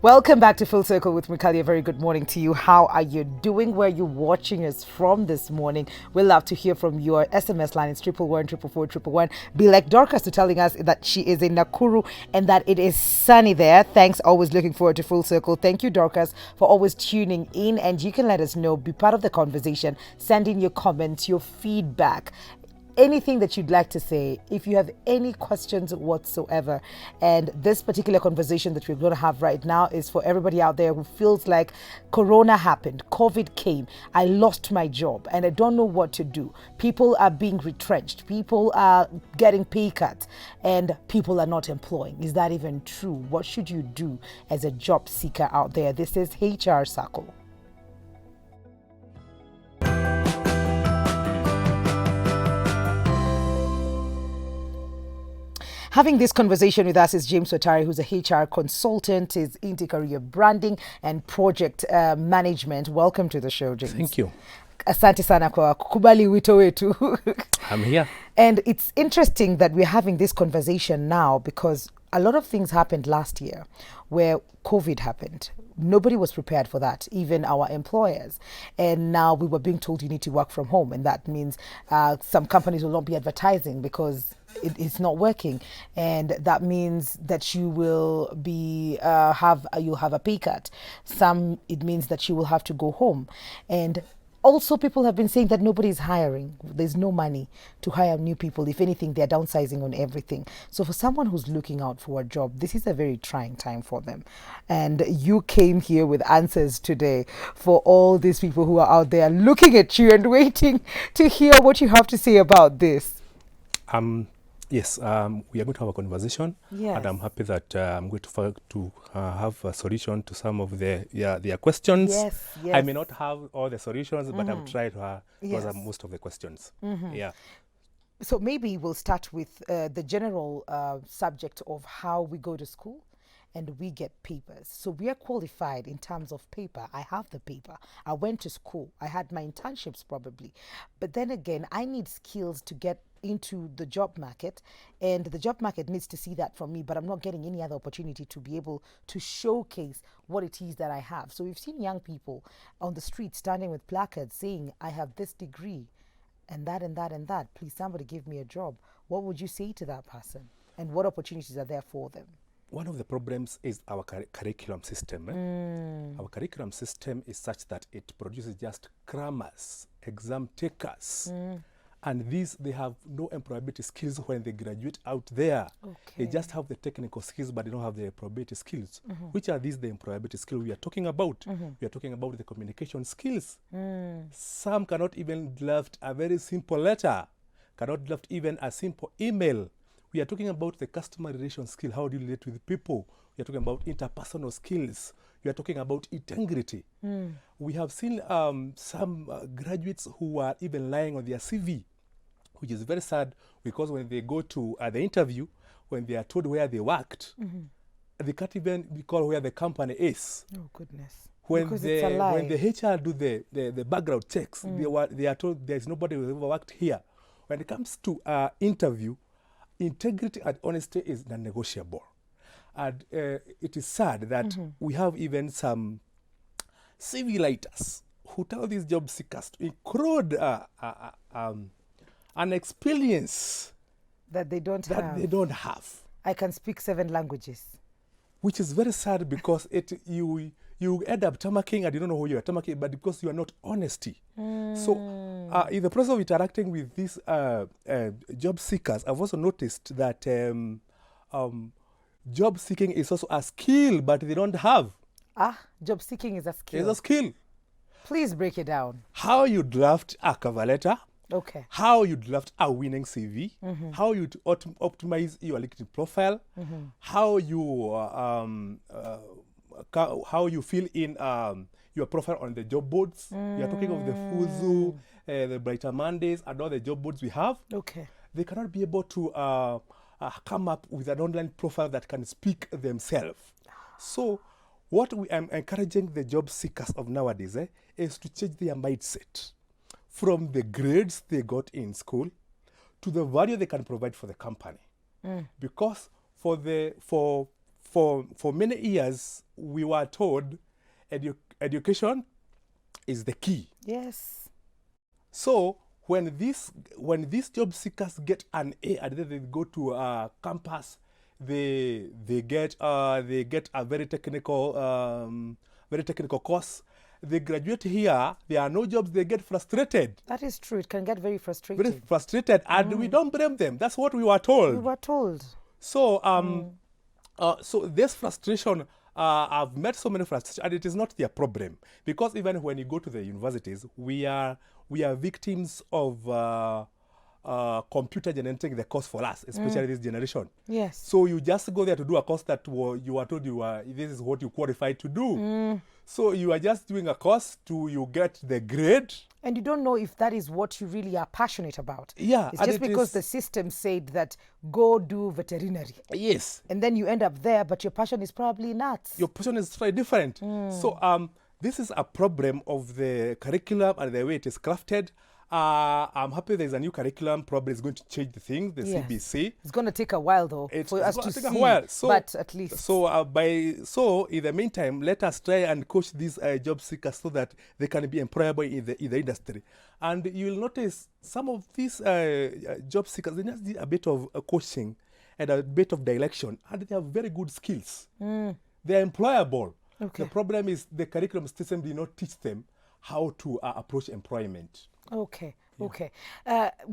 Welcome back to Full Circle with Mikali. A very good morning to you. How are you doing? Where are you watching us from this morning? We'd love to hear from your SMS line. It's 111 Be like Dorcas to telling us that she is in Nakuru and that it is sunny there. Thanks. Always looking forward to Full Circle. Thank you, Dorcas, for always tuning in. And you can let us know, be part of the conversation, send in your comments, your feedback, anything that you'd like to say, if you have any questions whatsoever. And this particular conversation that we're going to have right now is for everybody out there who feels like Corona happened, COVID came, I lost my job and I don't know what to do. People are being retrenched, people are getting pay cuts, and people are not employing. Is that even true? What should you do as a job seeker out there? This is HR Circle. Having this conversation with us is James Watari, who's a HR consultant, is into career branding and project management. Welcome to the show, James. Thank you. Asante sana kwa kukubali wito wetu. I'm here. And it's interesting that we're having this conversation now because a lot of things happened last year where COVID happened. Nobody was prepared for that, even our employers. And now we were being told you need to work from home. And that means some companies will not be advertising because it's not working. And that means that you will be you'll have a pay cut. Some, it means that you will have to go home. And also, people have been saying that nobody's hiring. There's no money to hire new people. If anything, they're downsizing on everything. So for someone who's looking out for a job, this is a very trying time for them. And you came here with answers today for all these people who are out there looking at you and waiting to hear what you have to say about this. Yes, we are going to have a conversation, Yes. and I'm happy that I'm going to have a solution to some of their questions. Yes, yes. I may not have all the solutions, but I've tried to answer Yes. most of the questions. Yeah. So maybe we'll start with the general subject of how we go to school and we get papers. So we are qualified in terms of paper. I have the paper. I went to school. I had my internships probably. But then again, I need skills to get into the job market, and the job market needs to see that from me, but I'm not getting any other opportunity to be able to showcase what it is that I have. So we've seen young people on the street standing with placards saying, I have this degree and that and that and that. Please, somebody give me a job. What would you say to that person? And what opportunities are there for them? One of the problems is our curriculum system. Our curriculum system is such that it produces just crammers, exam takers. And they have no employability skills when they graduate out there. Okay. They just have the technical skills, but they don't have the employability skills. Which are these the employability skills we are talking about? We are talking about the communication skills. Some cannot even draft a very simple letter, cannot draft even a simple email. We are talking about the customer relation skill, how do you relate with people. We are talking about interpersonal skills. We are talking about integrity. We have seen some graduates who are even lying on their CV, which is very sad because when they go to the interview, when they are told where they worked, they can't even recall where the company is. Oh, goodness. When Because it's a lie. when the HR do the background checks, they are told there's nobody who ever worked here. When it comes to interview, integrity and honesty is non-negotiable. And it is sad that we have even some CV writers who tell these job seekers to include an experience That they don't have. they don't have, I can speak 7 languages. which is very sad because you end up tamaking and you don't know who you are tamaking, but because you are not honesty. So in the process of interacting with these job seekers, I've also noticed that job seeking is also a skill, but they don't have. Job seeking is a skill. It's a skill. Please break it down. How you draft a cover letter, Okay. how you draft a winning CV, how you optimize your LinkedIn profile, how you fill in your profile on the job boards. We are talking of the Fuzu, the Brighter Mondays, and all the job boards we have. Okay. They cannot be able to come up with an online profile that can speak themselves. So what we am encouraging the job seekers of nowadays is to change their mindset from the grades they got in school to the value they can provide for the company. Because for for many years, we were told education is the key. Yes. So when these job seekers get an A and then they go to campus, they get a very technical course. They graduate here, there are no jobs, they get frustrated. That is true. It can get very frustrating. Very frustrated, and we don't blame them. That's what we were told. We were told. So so this frustration, I've met so many frustrations, and it is not their problem, because even when you go to the universities, we are victims of computer generating the course for us, especially this generation. Yes. So you just go there to do a course that you are told this is what you qualified to do. So you are just doing a course you get the grade. And you don't know if that is what you really are passionate about. Yeah. It's just because the system said that go do veterinary. Yes. And then you end up there, but your passion is probably not. Your passion is very different. So this is a problem of the curriculum and the way it is crafted. I'm happy there's a new curriculum. Probably it's going to change the thing, the Yes. CBC. It's going to take a while, though, for us to see. A while. So, but at least. So in the meantime, let us try and coach these job seekers so that they can be employable in the industry. And you'll notice some of these job seekers, they just need a bit of coaching and a bit of direction, and they have very good skills. They're employable. Okay. The problem is the curriculum system did not teach them how to approach employment. Okay. Okay.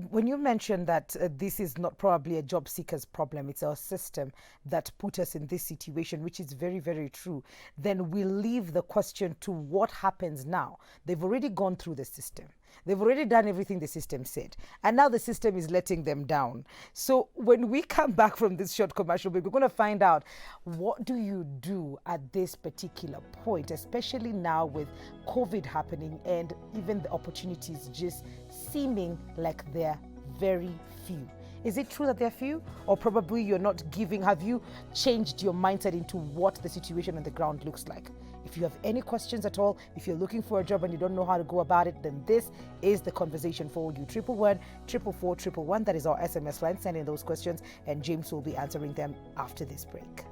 When you mentioned that this is not probably a job seeker's problem, it's our system that put us in this situation, which is very, very true, then we leave the question to what happens now. They've already gone through the system. They've already done everything the system said. And now the system is letting them down. So when we come back from this short commercial break, we're going to find out, what do you do at this particular point, especially now with COVID happening and even the opportunities just seeming like they're very few. Is it true that they're few? Or probably you're not giving, have you changed your mindset into what the situation on the ground looks like? If you have any questions at all, if you're looking for a job and you don't know how to go about it, then this is the conversation for you. 111 444 111, that is our SMS line. Send in those questions and James will be answering them after this break.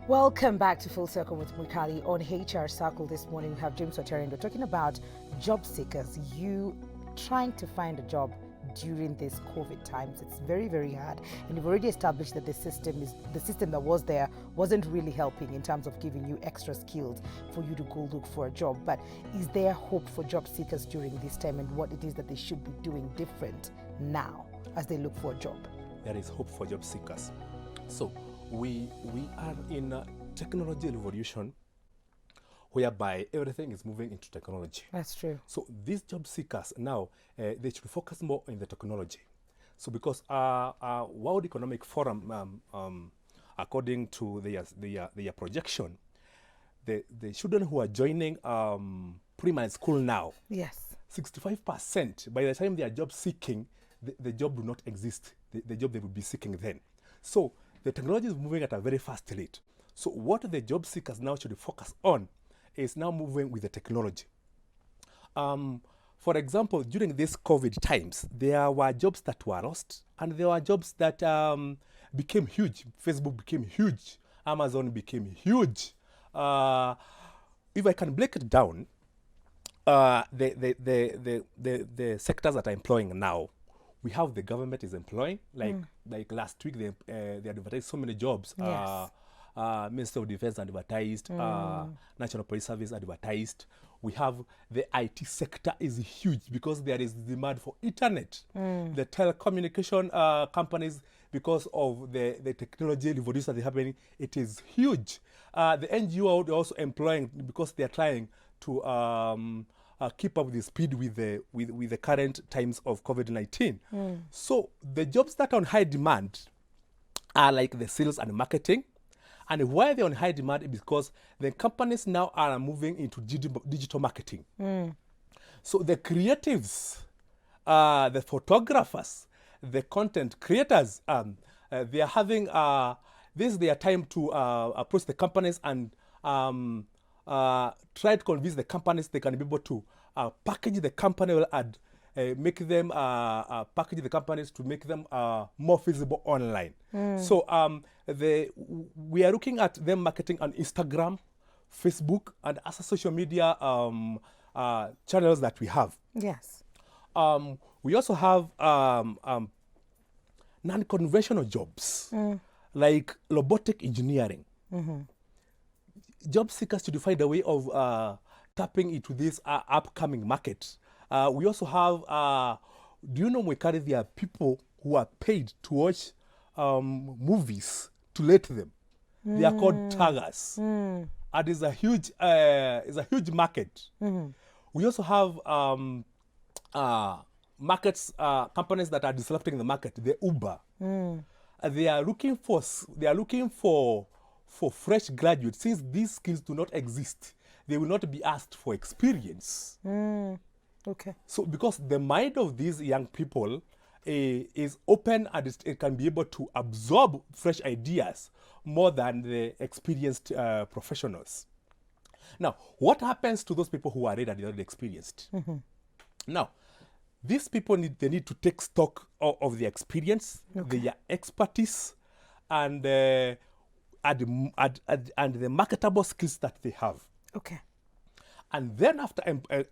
Welcome back to Full Circle with Mwikali. On HR Circle this morning, we have James Wateri, and we're talking about job seekers. You trying to find a job during these COVID times. It's very, very hard. And you've already established that the system that was there wasn't really helping in terms of giving you extra skills for you to go look for a job. But is there hope for job seekers during this time, and what it is that they should be doing different now as they look for a job? There is hope for job seekers. So we are in a technology revolution whereby everything is moving into technology. That's true. So these job seekers now, they should focus more on the technology. So because World Economic Forum, according to their projection, the children who are joining primary school now, yes, 65%, by the time they are job seeking, the job will not exist, the job they will be seeking then. So the technology is moving at a very fast rate. So what the job seekers now should focus on is now moving with the technology. For example, during these COVID times, there were jobs that were lost, and there were jobs that became huge. Facebook became huge. Amazon became huge. If I can break it down, the sectors that are employing now, we have the government is employing, like last week they advertised so many jobs. Yes. Ministry of Defense advertised, National Police Service advertised. We have the IT sector is huge because there is demand for internet. The telecommunication companies, because of the technology revolution that is happening, it is huge. The NGO are also employing because they are trying to keep up with the speed with the current times of COVID-19. So the jobs that are on high demand are like the sales and marketing. And why they're on high demand is because the companies now are moving into digital marketing. So the creatives, the photographers, the content creators, they are having this is their time to approach the companies and try to convince the companies they can be able to package the company well and make them package the companies to make them more visible online. So we are looking at them marketing on Instagram, Facebook, and other social media channels that we have. Yes. We also have non-conventional jobs like robotic engineering. Job seekers should find a way of tapping into this upcoming market. We also have, do you know, Mwekari, there are people who are paid to watch movies to let them. They are called taggers. And it's a huge market. We also have markets, companies that are disrupting the market. The Uber. They are looking for fresh graduates. Since these skills do not exist, they will not be asked for experience. Okay. So because the mind of these young people is open and it can be able to absorb fresh ideas more than the experienced professionals. Now, what happens to those people who are already experienced? Now, these people need to take stock of their experience, their expertise, and the marketable skills that they have. Okay. And then after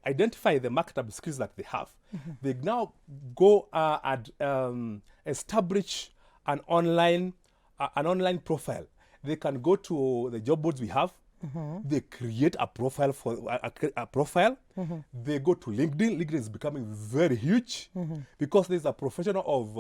identify the marketable skills that they have, they now go and establish an online profile. They can go to the job boards we have. They create a profile for a profile. They go to LinkedIn. LinkedIn is becoming very huge because there's a professional of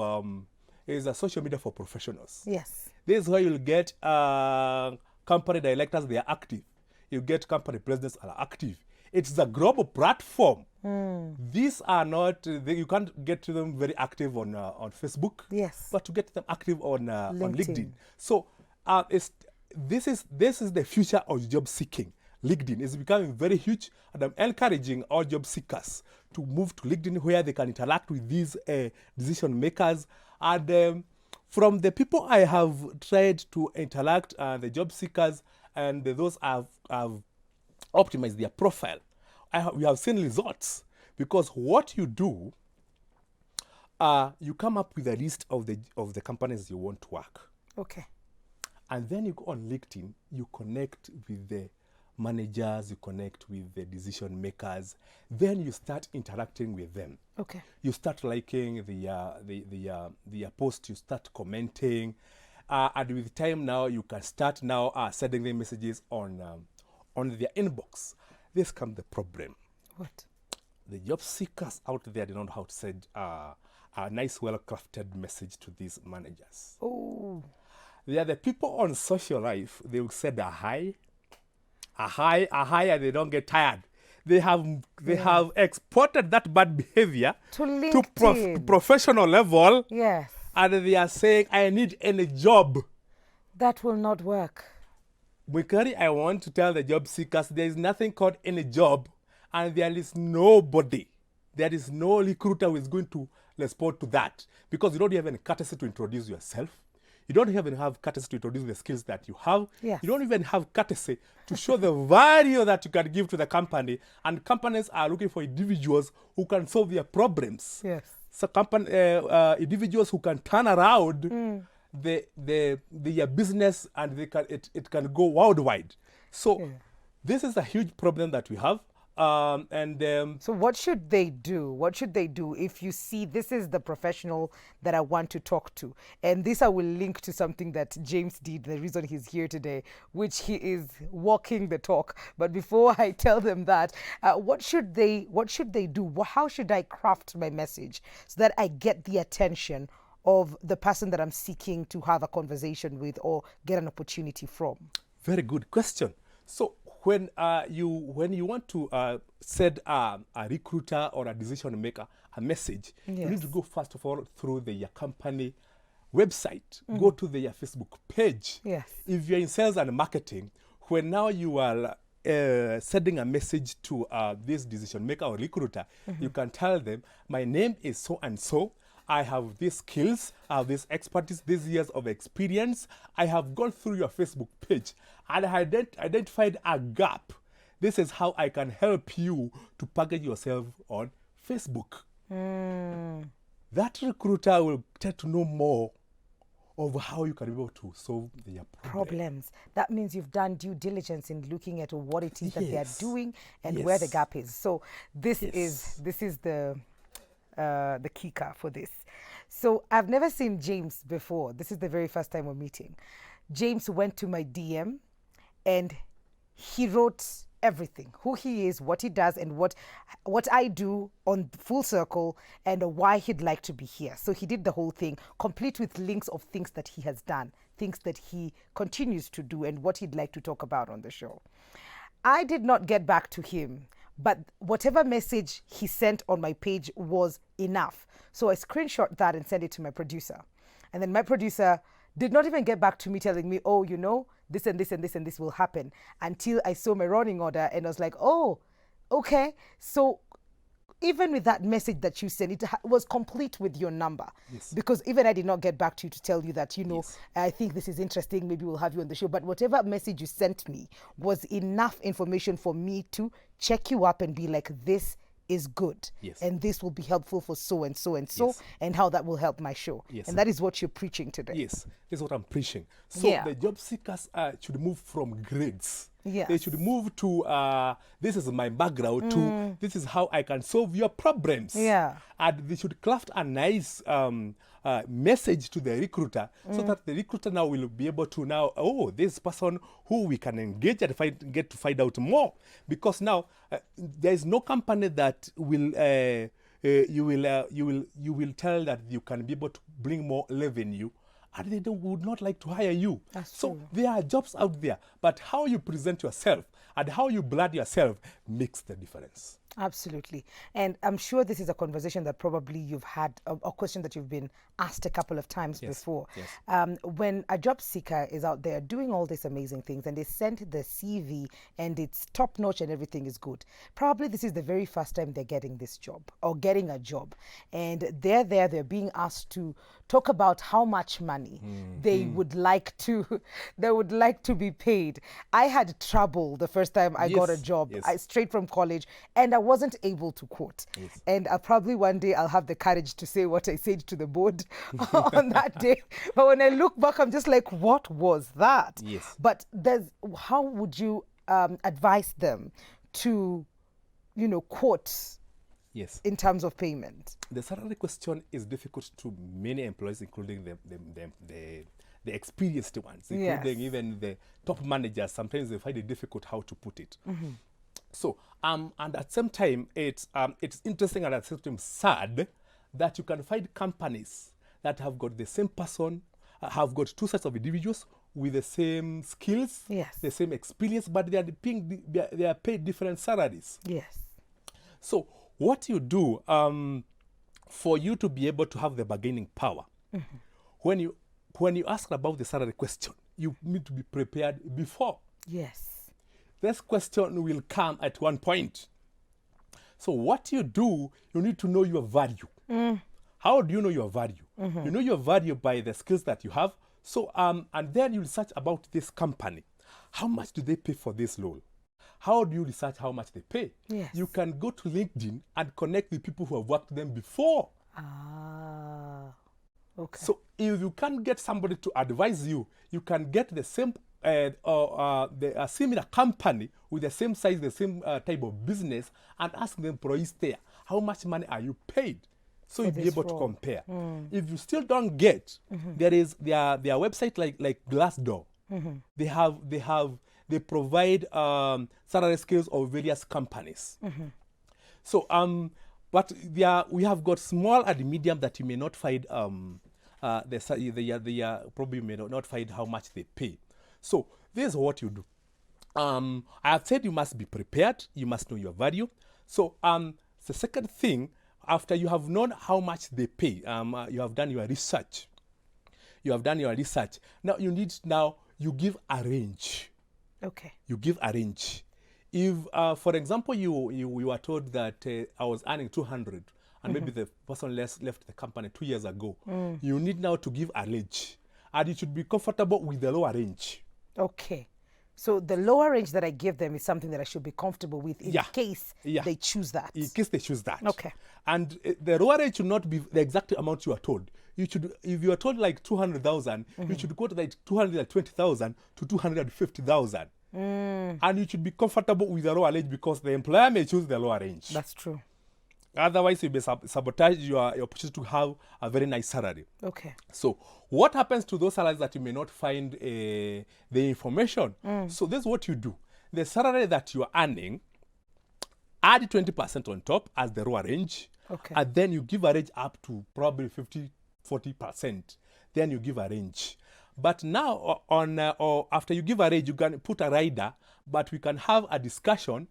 there's a social media for professionals. Yes. This is where you'll get company directors. They are active. You get company presidents are active. It's a global platform. These are not, you can't get to them very active on Facebook. Yes. But to get them active on LinkedIn. So this is the future of job seeking. LinkedIn is becoming very huge, and I'm encouraging all job seekers to move to LinkedIn where they can interact with these decision makers. And from the people I have tried to interact, the job seekers and those have optimized their profile, we have seen results. Because what you do, you come up with a list of the companies you want to work. Okay. And then you go on LinkedIn, you connect with the managers, you connect with the decision makers. Then you start interacting with them. Okay. You start liking the post, you start commenting. And with time now, you can start now sending them messages on their inbox. This comes the problem. What? The job seekers out there don't know how to send a nice, well-crafted message to these managers. Oh. They are the people on social life. They will send a hi, and they don't get tired. They have exported that bad behavior to LinkedIn. to professional level. Yes. And they are saying, I need any job. That will not work. Mwekari, I want to tell the job seekers there is nothing called any job, and there is nobody. There is no recruiter who is going to respond to that, because you don't have any courtesy to introduce yourself. You don't even have courtesy to introduce the skills that you have. Yes. You don't even have courtesy to show the value that you can give to the company. And companies are looking for individuals who can solve their problems. Yes. So individuals who can turn around their business, and it can go worldwide. So this is a huge problem that we have. So what should they do? What should they do if you see this is the professional that I want to talk to? And this I will link to something that James did, the reason he's here today, which he is walking the talk. But before I tell them that, what should they do? How should I craft my message so that I get the attention of the person that I'm seeking to have a conversation with or get an opportunity from? Very good question. So when you want to send a recruiter or a decision maker a message, you need to go first of all through the company website. Go to their Facebook page. Yes. If you're in sales and marketing, when now you are sending a message to this decision maker or recruiter, you can tell them, my name is so and so. I have these skills, I have this expertise, these years of experience. I have gone through your Facebook page and I identified a gap. This is how I can help you to package yourself on Facebook. That recruiter will get to know more of how you can be able to solve their problems. That means you've done due diligence in looking at what it is that they are Yes. doing and Yes. where the gap is. So this Yes. is the kicker for this. So I've never seen James before. This is the very first time we're meeting. James went to my DM and he wrote everything, who he is, what he does, and what I do on Full Circle, and why he'd like to be here. So he did the whole thing, complete with links of things that he has done, things that he continues to do, and what he'd like to talk about on the show. I did not get back to him, but whatever message he sent on my page was enough. So I screenshot that and sent it to my producer. And then my producer did not even get back to me telling me, oh, you know, this and this and this and this will happen, until I saw my running order and I was like, oh, okay. So even with that message that you sent, it was complete with your number. Yes. Because even I did not get back to you to tell you that, you know, Yes. I think this is interesting, maybe we'll have you on the show. But whatever message you sent me was enough information for me to check you up and be like, this is good. Yes. And this will be helpful for so and so and so, Yes. and how that will help my show. Yes. And that is what you're preaching today. Yes, this is what I'm preaching. So Yeah. the job seekers should move from grades. Yes. They should move to this is my background to this is how I can solve your problems. Yeah. And they should craft a nice message to the recruiter so that the recruiter now will be able to now, oh, this person who we can engage and get to find out more. Because now there is no company that will you will tell that you can be able to bring more revenue, and they would not like to hire you. That's so true. there are jobs out there, but how you present yourself and how you brand yourself makes the difference. Absolutely. And I'm sure this is a conversation that probably you've had, a question that you've been asked a couple of times Yes, before. yes. When a job seeker is out there doing all these amazing things and they send the CV and it's top notch and everything is good, probably this is the very first time they're getting this job or getting a job. And they're being asked to talk about how much money they would like to be paid. I had trouble the first time I got a Yes, job. yes. Straight from college, and I wasn't able to quote. Yes. And probably one day I'll have the courage to say what I said to the board on that day. But when I look back, I'm just like, what was that? Yes. But how would you advise them to, quote Yes. in terms of payment? The salary question is difficult to many employees, including the experienced ones, including Yes. even the top managers. Sometimes they find it difficult how to put it. So, and at the same time, it's interesting and at the same time sad that you can find companies that have got the same person, have got two sets of individuals with the same skills, Yes. the same experience, but they are paid different salaries. Yes. So what you do for you to be able to have the bargaining power, when you ask about the salary question, you need to be prepared before. Yes. This question will come at one point. So what you do, you need to know your value. How do you know your value? You know your value by the skills that you have. So and then you research about this company. How much do they pay for this role? How do you research how much they pay? Yes. You can go to LinkedIn and connect with people who have worked them before. Ah. Okay. So if you can't get somebody to advise you, you can get the same a similar company with the same size, the same type of business, and ask the employees there, how much money are you paid? So you'll be this able to role. compare. If you still don't get, there is their website like Glassdoor. They provide salary scales of various companies. So but we have got small and medium that you may not find probably may not find how much they pay. So this is what you do. I have said you must be prepared. You must know your value. So the second thing, after you have known how much they pay, you have done your research. Now you give a range. Okay. You give a range. If, for example, you were told that I was earning 200, and maybe the person left the company 2 years ago, you need now to give a range. And you should be comfortable with the lower range. Okay. So the lower range that I give them is something that I should be comfortable with in case they choose that. In case they choose that. Okay. And the lower range should not be the exact amount you are told. You should, if you are told like 200,000, you should go to like 220,000 to 250,000. And you should be comfortable with the lower range because the employer may choose the lower range. That's true. Otherwise, you may sabotage your opportunity to have a very nice salary. Okay. So what happens to those salaries that you may not find the information? So this is what you do. The salary that you are earning, add 20% on top as the lower range. Okay. And then you give a range up to probably 40%. Then you give a range. But now, or after you give a range, you can put a rider, but we can have a discussion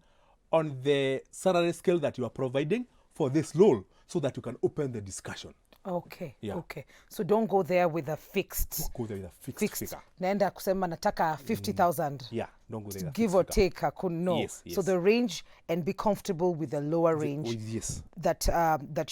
on the salary scale that you are providing for this role so that you can open the discussion. Okay. Yeah. Okay. So don't go there with a fixed. Don't go there with a fixed figure. Naenda kusema nataka 50,000. Yeah, don't go there with a Give fixed or figure. take, I couldn't know. Yes, yes. So the range, and be comfortable with the lower range Yes. that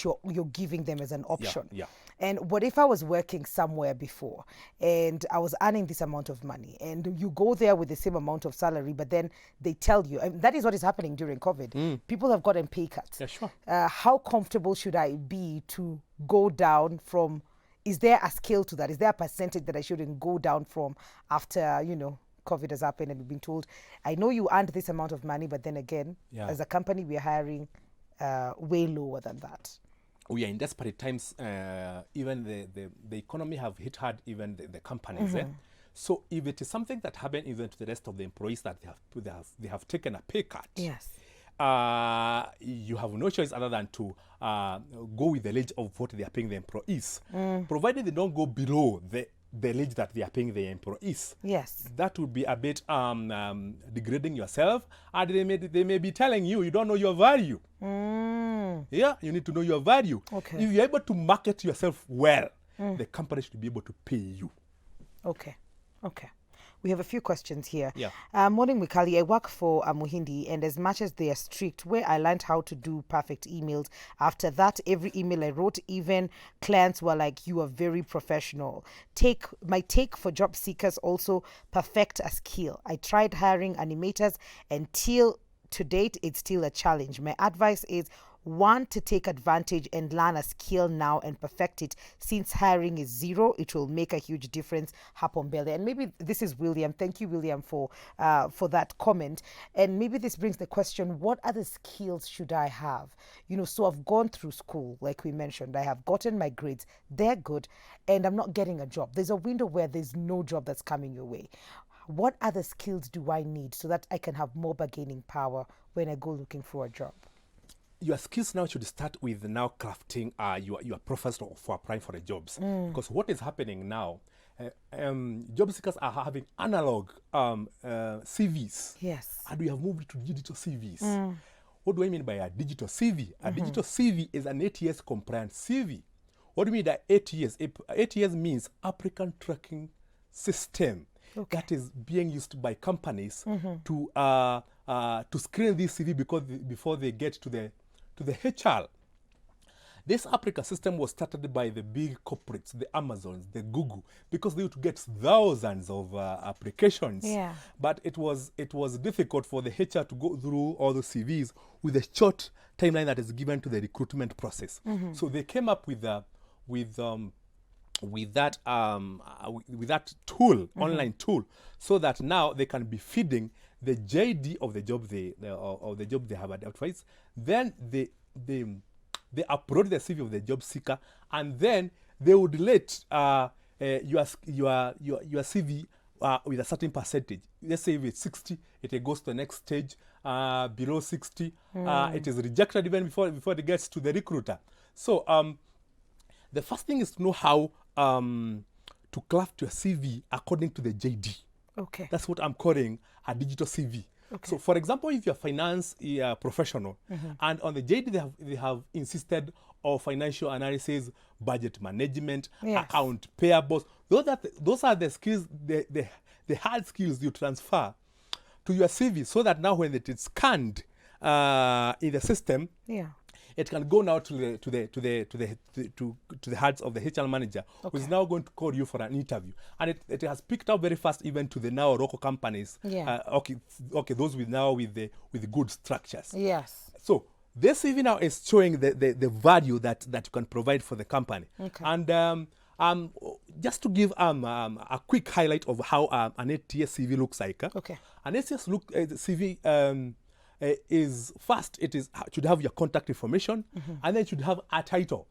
you're giving them as an option. Yeah. And what if I was working somewhere before and I was earning this amount of money, and you go there with the same amount of salary, but then they tell you, and that is what is happening during COVID. People have gotten pay cuts. Yeah, sure. How comfortable should I be to go down from? Is there a scale to that? Is there a percentage that I shouldn't go down from after, COVID has happened and we've been told, I know you earned this amount of money, but then again, as a company, we're hiring way lower than that. We are in desperate times. Even the economy have hit hard, even the companies. So if it is something that happened even to the rest of the employees that they have taken a pay cut, yes, you have no choice other than to go with the range of what they are paying the employees, provided they don't go below the range that they are paying the employees. Yes, that would be a bit degrading yourself, and they may be telling you don't know your value. Yeah, you need to know your value. Okay. If you're able to market yourself well, the company should be able to pay you. Okay. We have a few questions here. Yeah. Morning, Mikali. I work for Muhindi, and as much as they are strict, where I learned how to do perfect emails, after that, every email I wrote, even clients were like, you are very professional. My take for job seekers also, perfect a skill. I tried hiring animators, and till to date, it's still a challenge. My advice is, one, to take advantage and learn a skill now and perfect it. Since hiring is zero, it will make a huge difference. Hapo mbele. And maybe this is William. Thank you, William, for that comment. And maybe this brings the question, what other skills should I have? So I've gone through school, like we mentioned. I have gotten my grades. They're good. And I'm not getting a job. There's a window where there's no job that's coming your way. What other skills do I need so that I can have more bargaining power when I go looking for a job? Your skills now should start with now crafting your profiles for applying for the jobs. Because what is happening now, job seekers are having analog CVs. Yes. And we have moved to digital CVs. What do I mean by a digital CV? A digital CV is an 8 years compliant CV. What do you mean by 8 years? 8 years means applicant tracking system. Okay. That is being used by companies to screen this CV before they get to the HR. This applicant system was started by the big corporates, the Amazons, the Google, because they would get thousands of applications. Yeah. But it was difficult for the HR to go through all the CVs with a short timeline that is given to the recruitment process. So they came up with that tool, online tool, so that now they can be feeding the JD of the job they have advertised. Then they upload the CV of the job seeker, and then they would relate your CV with a certain percentage. Let's say if it's 60, it goes to the next stage. Below 60, it is rejected even before it gets to the recruiter. So the first thing is to know how to craft your CV according to the JD. Okay. That's what I'm calling a digital CV. Okay. So, for example, if you're a finance professional, and on the JD they have insisted on financial analysis, budget management, account payables. Those are the skills, the hard skills you transfer to your CV, so that now when it is scanned in the system, it can go now to the hearts of the HR manager, who is now going to call you for an interview, and it has picked up very fast even to the now local companies. Yeah. Okay, those with the good structures. Yes. So this CV now is showing the value that you can provide for the company. Okay. And just to give a quick highlight of how an ATS CV looks like. Okay. An ATS CV is first, should have your contact information, and then it should have a title,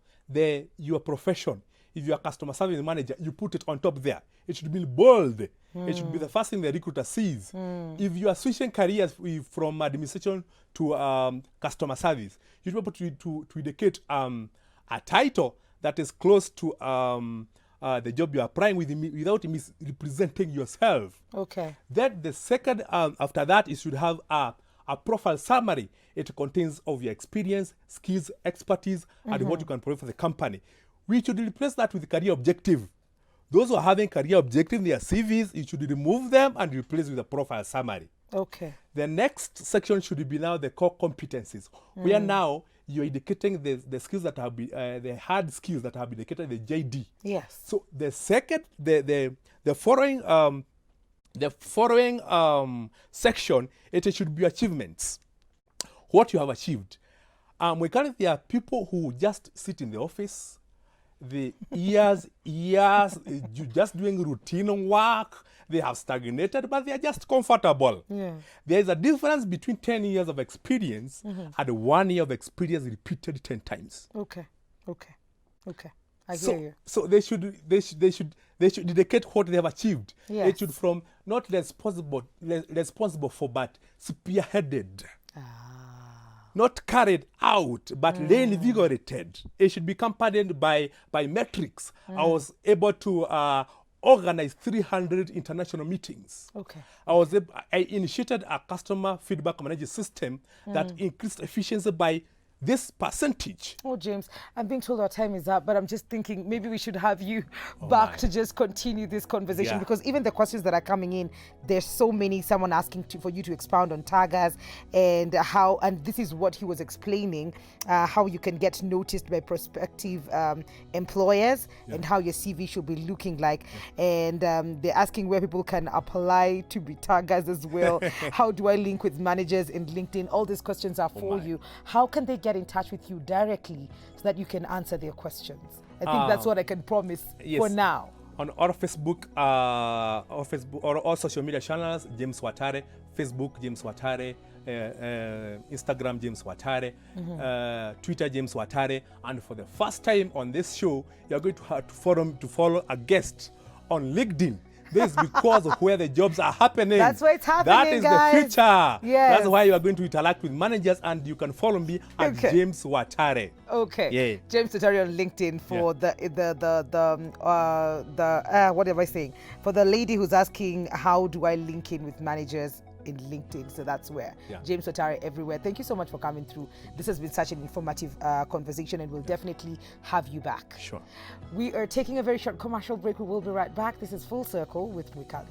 your profession. If you're a customer service manager, you put it on top there. It should be bold. It should be the first thing the recruiter sees. If you are switching careers from administration to customer service, you should be able to indicate a title that is close to the job you are applying without misrepresenting yourself. Okay. Then the second, after that, it should have a profile summary. It contains of your experience, skills, expertise, and what you can provide for the company. We should replace that with career objective. Those who are having career objective in their CVs, you should remove them and replace with a profile summary. Okay. The next section should be now the core competencies, where now you're indicating the skills that have been, the hard skills that have been indicated in the JD. Yes. So the second, the following section, it should be achievements. What you have achieved. We currently, there are people who just sit in the office, the years, just doing routine work. They have stagnated, but they are just comfortable. Yeah. There is a difference between 10 years of experience and 1 year of experience repeated 10 times. Okay. I hear you. So they should indicate what they have achieved. Yes. It should from not responsible for, but spearheaded. Not carried out, but reinvigorated. It should be accompanied by metrics. I was able to organize 300 international meetings. Okay. I initiated a customer feedback management system that increased efficiency by this percentage. Oh, James, I'm being told our time is up, but I'm just thinking maybe we should have you back to just continue this conversation, because even the questions that are coming in, there's so many. Someone asking for you to expound on taggers and how, and this is what he was explaining, how you can get noticed by prospective employers and how your CV should be looking like. And they're asking where people can apply to be taggers as well. How do I link with managers in LinkedIn? All these questions are for you. How can they get in touch with you directly so that you can answer their questions? I think that's what I can promise for now. On our Facebook, or all social media channels, James Watare, Facebook, James Watare, Instagram, James Watare, Twitter, James Watare, and for the first time on this show, you're going to have to follow a guest on LinkedIn. This is because of where the jobs are happening. That's where it's happening, That is guys. the future. Yes. That's why you are going to interact with managers, and you can follow me at James Watare. Okay. Yeah. James Watare on LinkedIn for what am I saying? For the lady who's asking how do I link in with managers in LinkedIn. So that's where James Watare everywhere. Thank you so much for coming through. This has been such an informative conversation, and we'll definitely have you back. Sure. We are taking a very short commercial break. We will be right back. This is Full Circle with Mwikali.